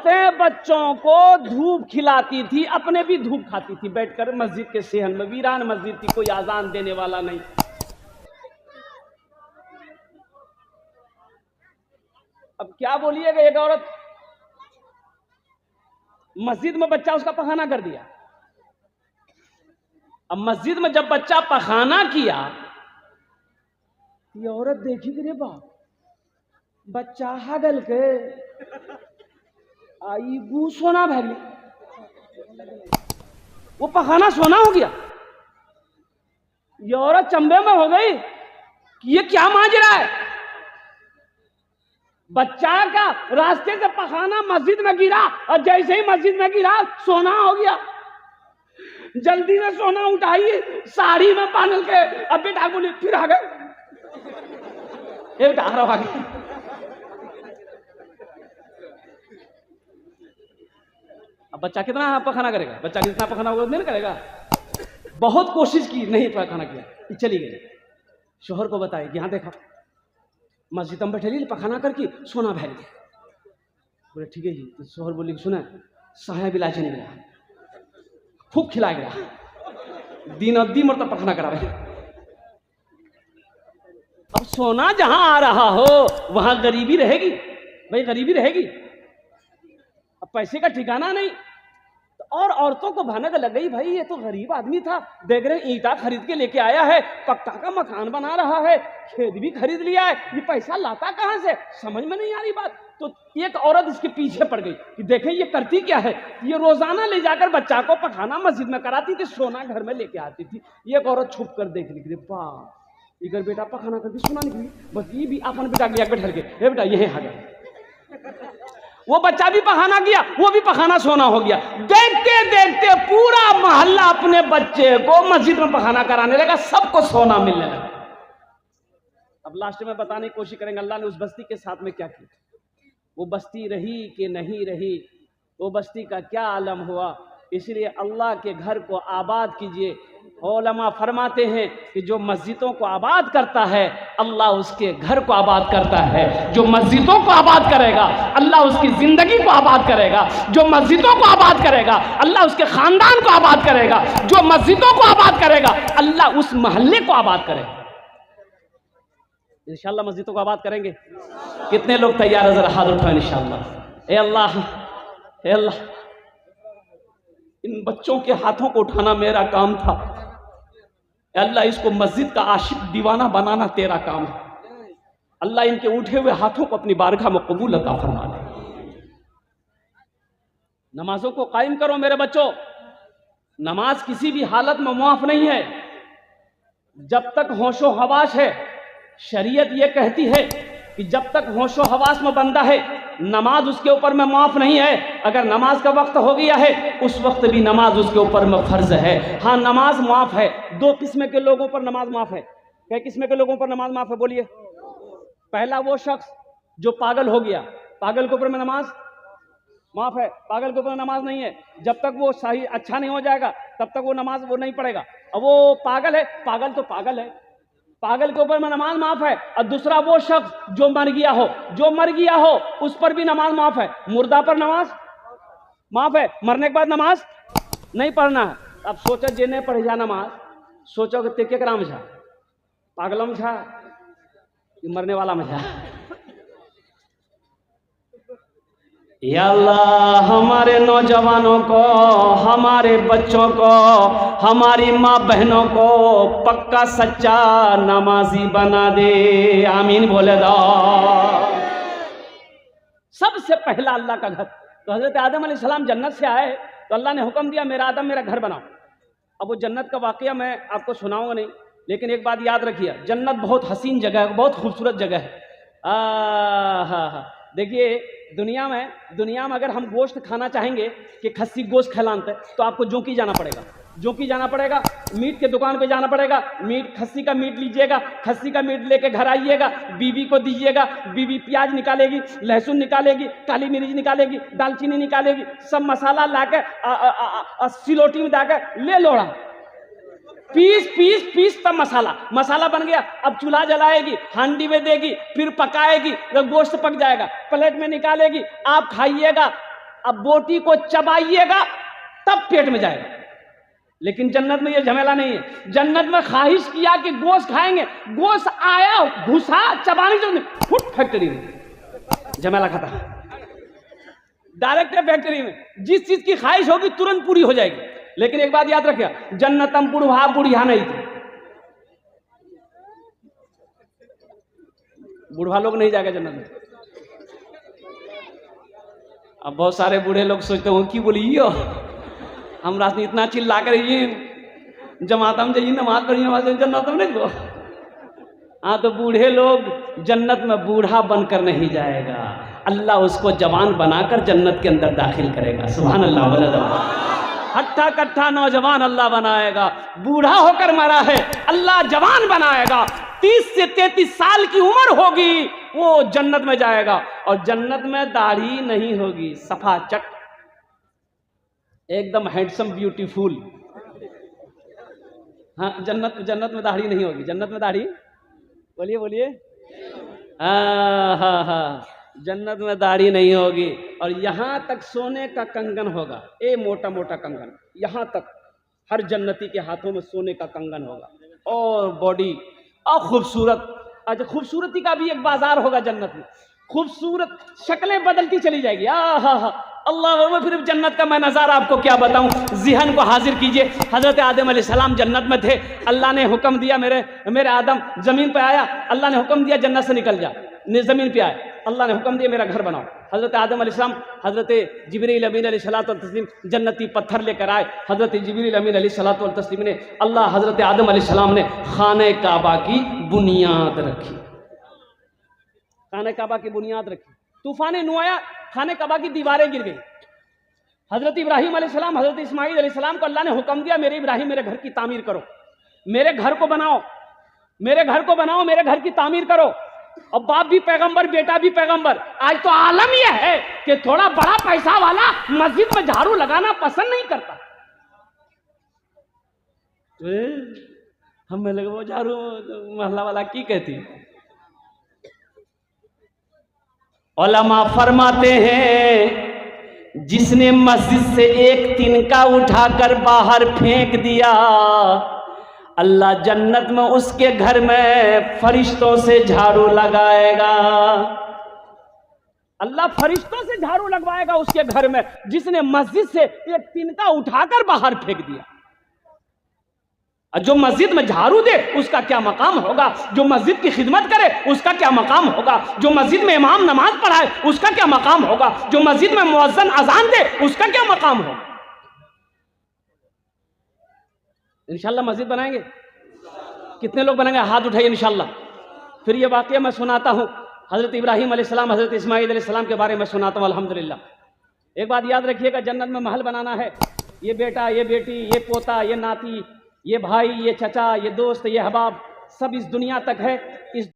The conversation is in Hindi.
औरतें बच्चों को धूप खिलाती थी, अपने भी धूप खाती थी बैठकर मस्जिद के सेहन में। वीरान मस्जिद थी, कोई आजान देने वाला नहीं। अब क्या बोलिएगा, एक औरत मस्जिद में बच्चा उसका पखाना कर दिया। अब मस्जिद में जब बच्चा पखाना किया, ये औरत देखी कि रे बाप, बच्चा हगल के आई गू सोना भैली, वो पखाना सोना हो गया। ये औरत चंबे में हो गई कि ये क्या मांज रहा है। बच्चा का रास्ते से पखाना मस्जिद में गिरा, और जैसे ही मस्जिद में गिरा सोना हो गया। जल्दी से सोना उठाई, साड़ी में बांध के, अब बेटा बोली फिर आ गए, ये बेटा आ रहा है। अब बच्चा कितना पखाना करेगा, बच्चा कितना पखाना होगा नहीं करेगा। बहुत कोशिश की, नहीं पखाना किया, चली गई। शोहर को बताए कि हाँ देखा मस्जिद में बैठे पखाना करके सोना भैल गया। बोले ठीक है जी। तो शोहर बोले सुना साहेब इलाज नहीं गया, खूब खिला गया, दिन अद्दी मरतब पखाना करा रहे। अब सोना जहां आ रहा हो वहां गरीबी रहेगी भाई, गरीबी रहेगी। अब पैसे का ठिकाना नहीं। और औरतों को भनक लग गई, भाई ये तो गरीब आदमी था, देख रहे ईंटा खरीद के लेके आया है, पक्का का मकान बना रहा है, खेत भी खरीद लिया है, ये पैसा लाता कहां से, समझ में नहीं आ रही बात। तो एक औरत इसके पीछे पड़ गई कि देखें ये करती क्या है। ये रोजाना ले जाकर बच्चा को पखाना मस्जिद में कराती थी, सोना घर में लेके आती थी। एक औरत छुप कर देख ली, वाह इधर बेटा पखाना करती सोना निकली, बस ये भी अपन बेटा गया बैठल के, ये बेटा यही आ गया। वो बच्चा भी पखाना किया, वो भी पखाना सोना हो गया। देखते देखते पूरा मोहल्ला अपने बच्चे को मस्जिद में पखाना कराने लगा, सबको सोना मिलने लगा। अब लास्ट में बताने की कोशिश करेंगे अल्लाह ने उस बस्ती के साथ में क्या किया। वो बस्ती रही कि नहीं रही, वो बस्ती का क्या आलम हुआ। इसलिए अल्लाह के घर को आबाद कीजिए। उलमा फरमाते हैं कि जो मस्जिदों को आबाद करता है अल्लाह उसके घर को आबाद करता है। जो मस्जिदों को आबाद करेगा अल्लाह उसकी जिंदगी को आबाद करेगा। जो मस्जिदों को आबाद करेगा अल्लाह उसके खानदान को आबाद करेगा। जो मस्जिदों को आबाद करेगा अल्लाह उस मोहल्ले को आबाद करेगा। इंशाअल्लाह मस्जिदों को आबाद करेंगे। कितने लोग तैयार है, जरा हाथ उठाएं इंशाअल्लाह। ए अल्लाह, ए अल्लाह, इन बच्चों के हाथों को उठाना मेरा काम था। अल्लाह इसको मस्जिद का आशिक दीवाना बनाना तेरा काम है। अल्लाह इनके उठे हुए हाथों को अपनी बारगाह में कबूल अता फरमा दे। नमाजों को कायम करो मेरे बच्चों। नमाज किसी भी हालत में मुआफ नहीं है जब तक होशो हवास है। शरीयत यह कहती है कि जब तक होशो हवास में बंदा है नमाज उसके ऊपर में माफ नहीं है। अगर नमाज का वक्त हो गया है उस वक्त भी नमाज उसके ऊपर में फर्ज है। हाँ नमाज माफ है। दो किस्म के लोगों पर नमाज माफ है। क्या किस्म के लोगों पर नमाज माफ है बोलिए। पहला वो शख्स जो पागल हो गया, पागल के ऊपर में नमाज माफ है। पागल के ऊपर नमाज नहीं है, जब तक वो सही अच्छा नहीं हो जाएगा तब तक वो नमाज वो नहीं पढ़ेगा। अब वो पागल है, पागल तो पागल है, पागल के ऊपर में नमाज माफ है। और दूसरा वो शख्स जो मर गया हो, जो मर गया हो उस पर भी नमाज माफ है। मुर्दा पर नमाज माफ है, मरने के बाद नमाज नहीं पढ़ना है। अब सोचो जे नहीं पढ़ जा नमाज, सोचो कि ते केकरा में झा, पागलों में झा कि मरने वाला में झा। या अल्लाह हमारे नौजवानों को, हमारे बच्चों को, हमारी माँ बहनों को पक्का सच्चा नमाजी बना दे। आमीन बोले दो। सबसे पहला अल्लाह का घर। तो हजरत आदम अलैहिस्सलाम जन्नत से आए तो अल्लाह ने हुक्म दिया मेरा आदम मेरा घर बनाओ। अब वो जन्नत का वाकया मैं आपको सुनाऊंगा नहीं, लेकिन एक बात याद रखिए, जन्नत बहुत हसीन जगह है, बहुत खूबसूरत जगह है। हाँ देखिए दुनिया में अगर हम गोश्त खाना चाहेंगे कि खस्सी गोश्त खिलाते तो आपको जोंकी जाना पड़ेगा, जोंकी जाना पड़ेगा, मीट के दुकान पे जाना पड़ेगा, मीट खस्सी का मीट लीजिएगा, खस्सी का मीट लेके घर आइएगा, बीवी को दीजिएगा, बीवी प्याज निकालेगी, लहसुन निकालेगी, काली मिर्च निकालेगी, दालचीनी निकालेगी, सब मसाला लाकर सिलोटी में डाकर ले लोड़ा, पीस तब मसाला बन गया। अब चूल्हा जलाएगी, हांडी में देगी, फिर पकाएगी, जब गोश्त पक जाएगा प्लेट में निकालेगी, आप खाइएगा, अब बोटी को चबाइएगा तब पेट में जाएगा। लेकिन जन्नत में ये झमेला नहीं है। जन्नत में ख्वाहिश किया कि गोश्त खाएंगे, गोश्त आया, घुसा, चबाने जो फुट फैक्ट्री में, झमेला खत्म, डायरेक्ट फैक्ट्री में। जिस चीज की ख्वाहिश होगी तुरंत पूरी हो जाएगी। लेकिन एक बात याद रखिए, जन्नतम बुढ़वा बुढ़िया नहीं थी। बुढ़वा लोग नहीं जाएगा जन्नत में। अब बहुत सारे बूढ़े लोग सोचते हो कि बोलिए हम रात में इतना चिल्ला कर जमात में जाइए, नमाज पढ़िए, जन्नत में नहीं गो। हाँ, तो बूढ़े लोग जन्नत में बूढ़ा बनकर नहीं जाएगा, अल्लाह उसको जवान बनाकर जन्नत के अंदर दाखिल करेगा। सुभान अल्लाह, बोला हट्ठा कट्ठा नौजवान अल्लाह बनाएगा। बूढ़ा होकर मरा है, अल्लाह जवान बनाएगा। 30 से 33 साल की उम्र होगी, वो जन्नत में जाएगा। और जन्नत में दाढ़ी नहीं होगी, सफा चट, एकदम हैंडसम ब्यूटीफुल। हाँ, जन्नत में दाढ़ी नहीं होगी। जन्नत में दाढ़ी, बोलिए बोलिए, हाँ, जन्नत में दाढ़ी नहीं होगी। और यहां तक सोने का कंगन होगा, ए मोटा मोटा कंगन, यहां तक हर जन्नती के हाथों में सोने का कंगन होगा। और बॉडी और खूबसूरत। अच्छा, खूबसूरती का भी एक बाजार होगा जन्नत में। खूबसूरत शक्लें बदलती चली जाएगी। अल्लाह, फिर जन्नत का मैं नज़ारा आपको क्या बताऊं, ज़िहन को हाजिर कीजिए। हज़रत आदम अलैहिस्सलाम जन्नत में थे। अल्लाह ने हुक्म दिया, मेरे आदम ज़मीन पे आया, अल्लाह ने हुक्म दिया जन्नत से निकल जा। ज़मीन पे आए, अल्लाह ने हुक्म दिया मेरा घर बनाओ। हज़रत आदम अलैहिस्सलाम, हज़रत जिब्रील अमीन अलैहिस्सलातु व तस्लीम जन्नती पत्थर लेकर आए। हज़रत जिब्रील अमीन अलैहिस्सलातु व तस्लीम ने हज़रत आदम अलैहिस्सलाम ने खाने काबा की बुनियाद रखी। खाने काबा की बुनियाद रखी। तूफान नूह आया, खाने काबा की दीवारें गिर गई। हज़रत इब्राहीम अलैहिस्सलाम, हज़रत इस्माईल अलैहिस्सलाम को अल्लाह ने हुक्म दिया, मेरे इब्राहीम मेरे घर की तामीर करो, मेरे घर को बनाओ, मेरे घर को बनाओ, मेरे घर की तामीर करो। और बाप भी पैगंबर, बेटा भी पैगंबर। आज तो आलम यह है कि थोड़ा बड़ा पैसा वाला मस्जिद में झाड़ू लगाना पसंद नहीं करता। हमें लगे वो झाड़ू मोहल्ला वाला की कहती। उलमा फरमाते हैं, जिसने मस्जिद से एक तिनका उठाकर बाहर फेंक दिया, अल्लाह जन्नत में उसके घर में फरिश्तों से झाड़ू लगाएगा। अल्लाह फरिश्तों से झाड़ू लगवाएगा उसके घर में, जिसने मस्जिद से एक तिनका उठाकर बाहर फेंक दिया। जो मस्जिद में झाड़ू दे उसका क्या मकाम होगा, जो मस्जिद की खिदमत करे उसका क्या मकाम होगा, जो मस्जिद में इमाम नमाज पढ़ाए उसका क्या मकाम होगा, जो मस्जिद में मुअज्जिन अजान दे उसका क्या मकाम होगा। इंशाल्लाह मस्जिद बनाएंगे। कितने लोग बनाएंगे, हाथ उठाइए इंशाल्लाह। फिर ये वाकया मैं सुनाता हूँ, हज़रत इब्राहीम अलैहिस्सलाम, हज़रत इस्माईल अलैहिस्सलाम के बारे में सुनाता हूँ। अल्हम्दुलिल्लाह। एक बात याद रखिएगा, जन्नत में महल बनाना है। ये बेटा, ये बेटी, ये पोता, ये नाती, ये भाई, ये चचा, ये दोस्त, ये अहबाब, सब इस दुनिया तक है। इस